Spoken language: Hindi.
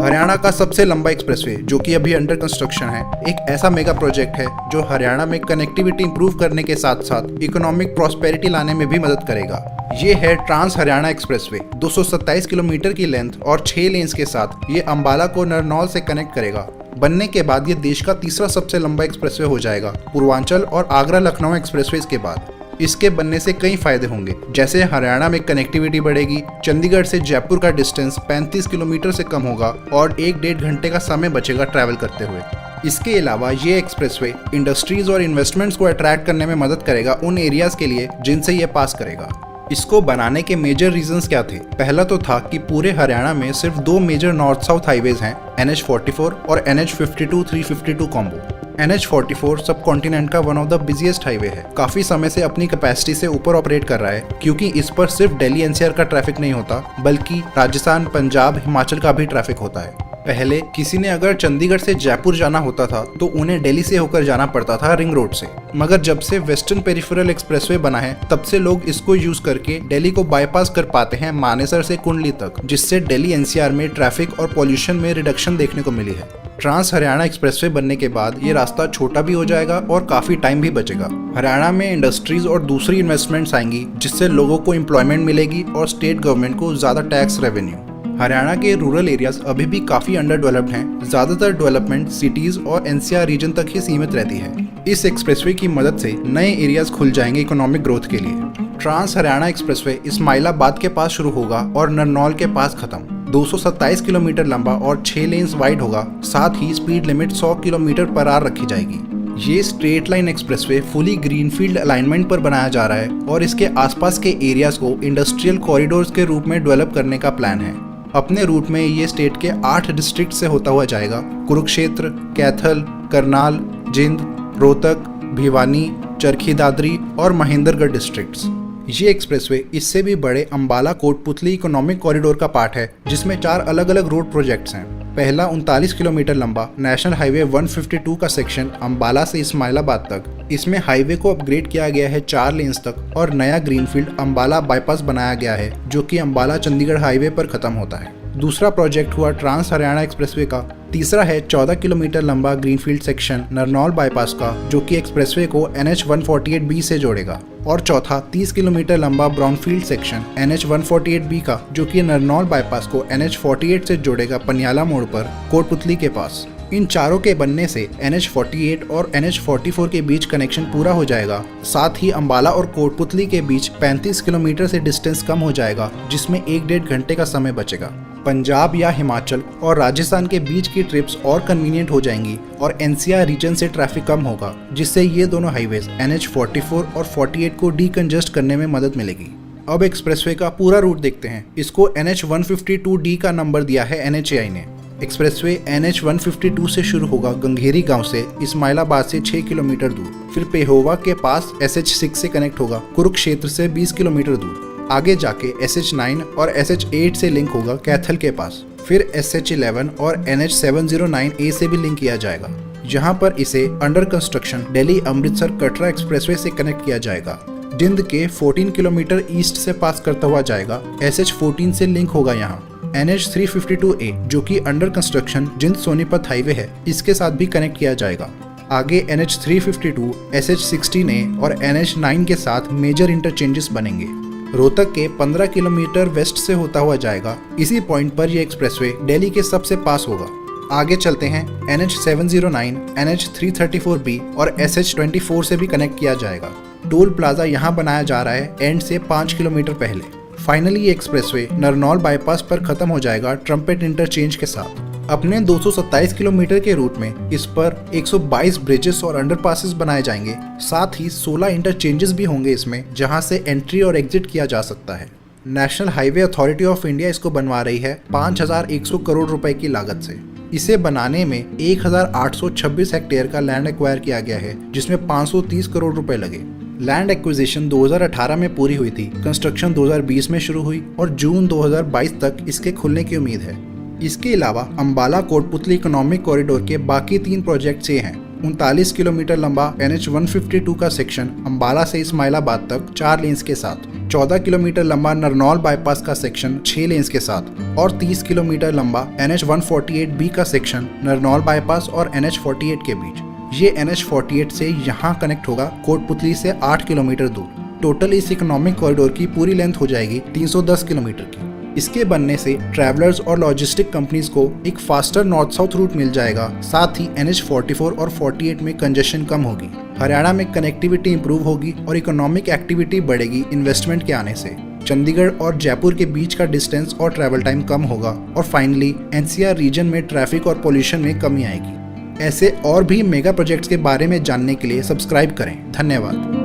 हरियाणा का सबसे लंबा एक्सप्रेसवे जो कि अभी अंडर कंस्ट्रक्शन है, एक ऐसा मेगा प्रोजेक्ट है जो हरियाणा में कनेक्टिविटी इंप्रूव करने के साथ साथ इकोनॉमिक प्रॉस्पेरिटी लाने में भी मदद करेगा। ये है ट्रांस हरियाणा एक्सप्रेसवे। 227 किलोमीटर की लेंथ और 6 लेन्स के साथ ये अंबाला को नरनौल से कनेक्ट करेगा। बनने के बाद ये देश का तीसरा सबसे लंबा एक्सप्रेसवे हो जाएगा, पूर्वांचल और आगरा लखनऊ एक्सप्रेसवे के बाद। इसके बनने से कई फायदे होंगे, जैसे हरियाणा में कनेक्टिविटी बढ़ेगी, चंडीगढ़ से जयपुर का डिस्टेंस 35 किलोमीटर से कम होगा और 1-1.5 घंटे का समय बचेगा ट्रैवल करते हुए। इसके अलावा ये एक्सप्रेसवे इंडस्ट्रीज और इन्वेस्टमेंट्स को अट्रैक्ट करने में मदद करेगा उन एरियाज के लिए जिनसे ये पास करेगा। इसको बनाने के मेजर रीजंस क्या थे? पहला तो था कि पूरे हरियाणा में सिर्फ 2 मेजर नॉर्थ साउथ हाईवेज हैं, NH44 और NH52-352 कॉम्बो। NH44 सब कॉन्टिनेंट का one of the busiest highway है। काफी समय से अपनी कैपेसिटी से ऊपर ऑपरेट कर रहा है, क्योंकि इस पर सिर्फ दिल्ली NCR का ट्रैफिक नहीं होता, बल्कि राजस्थान, पंजाब, हिमाचल का भी ट्रैफिक होता है। पहले किसी ने अगर चंडीगढ़ से जयपुर जाना होता था तो उन्हें दिल्ली से होकर जाना पड़ता था रिंग रोड से, मगर जब से वेस्टर्न पेरिफेरल एक्सप्रेसवे बना है तब से लोग इसको यूज करके दिल्ली को बाईपास कर पाते हैं मानेसर से कुंडली तक, जिससे दिल्ली NCR में ट्रैफिक और पॉल्यूशन में रिडक्शन देखने को मिली है। ट्रांस हरियाणा एक्सप्रेसवे बनने के बाद ये रास्ता छोटा भी हो जाएगा और काफी टाइम भी बचेगा। हरियाणा में इंडस्ट्रीज और दूसरी इन्वेस्टमेंट्स आएंगी, जिससे लोगों को एम्प्लॉयमेंट मिलेगी और स्टेट गवर्नमेंट को ज्यादा टैक्स रेवेन्यू। हरियाणा के रूरल एरियाज अभी भी काफी अंडर डेवलप्ड हैं। ज्यादातर डेवलपमेंट सिटीज और NCR रीजन तक ही सीमित रहती है। इस एक्सप्रेसवे की मदद से नए एरियाज खुल जाएंगे इकोनॉमिक ग्रोथ के लिए। ट्रांस हरियाणा एक्सप्रेसवे इस्माइलाबाद के पास शुरू होगा और नरनौल के पास खत्म। 227 किलोमीटर लंबा और 6 लेन्स वाइड होगा। साथ ही speed limit 100 kilometre per hour रखी जाएगी। ये straight line expressway fully greenfield alignment पर बनाया जा रहा है और इसके आसपास के एरियाज को इंडस्ट्रियल कॉरिडोर्स के रूप में डेवलप करने का प्लान है। अपने रूट में ये स्टेट के 8 डिस्ट्रिक्ट से होता हुआ जाएगा: कुरुक्षेत्र, कैथल, करनाल, जिंद, रोहतक, भिवानी, चरखी दादरी और महेंद्रगढ़ डिस्ट्रिक्ट्स। ये एक्सप्रेसवे इससे भी बड़े अंबाला कोटपुतली इकोनॉमिक कॉरिडोर का पार्ट है, जिसमें 4 अलग अलग रोड प्रोजेक्ट्स हैं। पहला 39 किलोमीटर लंबा नेशनल हाईवे 152 का सेक्शन अंबाला से इस्माइलाबाद तक। इसमें हाईवे को अपग्रेड किया गया है 4 लेन्स तक और नया ग्रीनफील्ड अंबाला बाईपास बनाया गया है, जो कि अंबाला चंडीगढ़ हाईवे पर खत्म होता है। दूसरा प्रोजेक्ट हुआ ट्रांस हरियाणा एक्सप्रेसवे का। तीसरा है 14 किलोमीटर लंबा ग्रीनफील्ड सेक्शन नरनौल बाईपास का, जो कि एक्सप्रेसवे को NH148B से जोड़ेगा। और चौथा 30 किलोमीटर लंबा ब्राउनफील्ड सेक्शन NH148B का, जो कि नरनौल बाईपास को NH48 से जोड़ेगा पनियाला मोड़ पर कोटपुतली के पास। इन चारों के बनने से NH48 और NH44 के बीच कनेक्शन पूरा हो जाएगा। साथ ही अंबाला और कोटपुतली के बीच 35 किलोमीटर से डिस्टेंस कम हो जाएगा, जिसमें 1-1.5 घंटे का समय बचेगा। पंजाब या हिमाचल और राजस्थान के बीच की ट्रिप्स और कन्वीनियंट हो जाएंगी और NCR रीजन से ट्रैफिक कम होगा, जिससे ये दोनों हाईवेज NH44 और 48 को डीकंजेस्ट करने में मदद मिलेगी। अब एक्सप्रेसवे का पूरा रूट देखते हैं। इसको NH152D का नंबर दिया है NHAI ने। एक्सप्रेसवे NH152 से शुरू होगा गंगेरी गांव से इस्माइलाबाद से 6 किलोमीटर दूर, फिर पेहोवा के पास SH6 से कनेक्ट होगा कुरुक्षेत्र से 20 किलोमीटर दूर। आगे जाके SH9 और SH8 से लिंक होगा कैथल के पास। फिर SH11 और NH709A से भी लिंक किया जाएगा, जहां पर इसे under construction Delhi Amritsar Katra expressway से कनेक्ट किया जाएगा। जिंद के 14 किलोमीटर ईस्ट से पास करता हुआ जाएगा। SH14 से लिंक होगा यहाँ। NH352A जो कि अंडर कंस्ट्रक्शन जिंद सोनीपत हाईवे है, इसके साथ भी कनेक्ट किया जाएगा। आगे NH352, SH16A और NH9 के साथ मेजर इंटरचेंजेस बनेंगे। रोहतक के 15 किलोमीटर वेस्ट से होता हुआ जाएगा। इसी पॉइंट पर यह एक्सप्रेसवे दिल्ली के सबसे पास होगा। आगे चलते हैं NH709, NH334B और SH24 से भी कनेक्ट किया जाएगा। टोल प्लाजा यहाँ बनाया जा रहा है एंड से 5 किलोमीटर पहले। फाइनली ये एक्सप्रेसवे नरनौल बाईपास पर खत्म हो जाएगा ट्रम्पेट इंटरचेंज के साथ। अपने 227 किलोमीटर के रूट में इस पर 122 ब्रिजेस और अंडरपासेस बनाए जाएंगे। साथ ही 16 इंटरचेंजेस भी होंगे इसमें, जहां से एंट्री और एग्जिट किया जा सकता है। National highway authority of India इसको बनवा रही है 5100 करोड़ रुपए की लागत से। इसे बनाने में 1826 हेक्टेयर का लैंड एक्वायर किया गया है, जिसमें 530 करोड़ रुपए लगे। लैंड एक्विजिशन 2018 में पूरी हुई थी, कंस्ट्रक्शन 2020 में शुरू हुई और जून 2022 तक इसके खुलने की उम्मीद है। इसके अलावा अंबाला कोटपुतली इकोनॉमिक कॉरिडोर के बाकी 3 प्रोजेक्ट्स ये हैं। 39 किलोमीटर लंबा NH152 का सेक्शन अंबाला से इस्माइलाबाद तक 4 लेन्स के साथ, 14 किलोमीटर लंबा नरनौल बाईपास का सेक्शन 6 लेन्स के साथ और 30 किलोमीटर लंबा NH 148B का सेक्शन नरनौल बाईपास और NH 48 के बीच। ये NH 48 से यहाँ कनेक्ट होगा कोटपुतली से 8 किलोमीटर दूर। टोटल इस इकोनॉमिक कॉरिडोर की पूरी लेंथ हो जाएगी 310 किलोमीटर की। इसके बनने से ट्रैवलर्स और लॉजिस्टिक कंपनीज को एक फास्टर नॉर्थ साउथ रूट मिल जाएगा, साथ ही NH 44 और 48 में कंजेशन कम होगी। हरियाणा में कनेक्टिविटी इंप्रूव होगी और इकोनॉमिक एक्टिविटी बढ़ेगी इन्वेस्टमेंट के आने से। चंडीगढ़ और जयपुर के बीच का डिस्टेंस और ट्रैवल टाइम कम होगा और फाइनली NCR रीजन में ट्रैफिक और पोल्यूशन में कमी आएगी। ऐसे और भी मेगा प्रोजेक्ट्स के बारे में जानने के लिए सब्सक्राइब करें। धन्यवाद।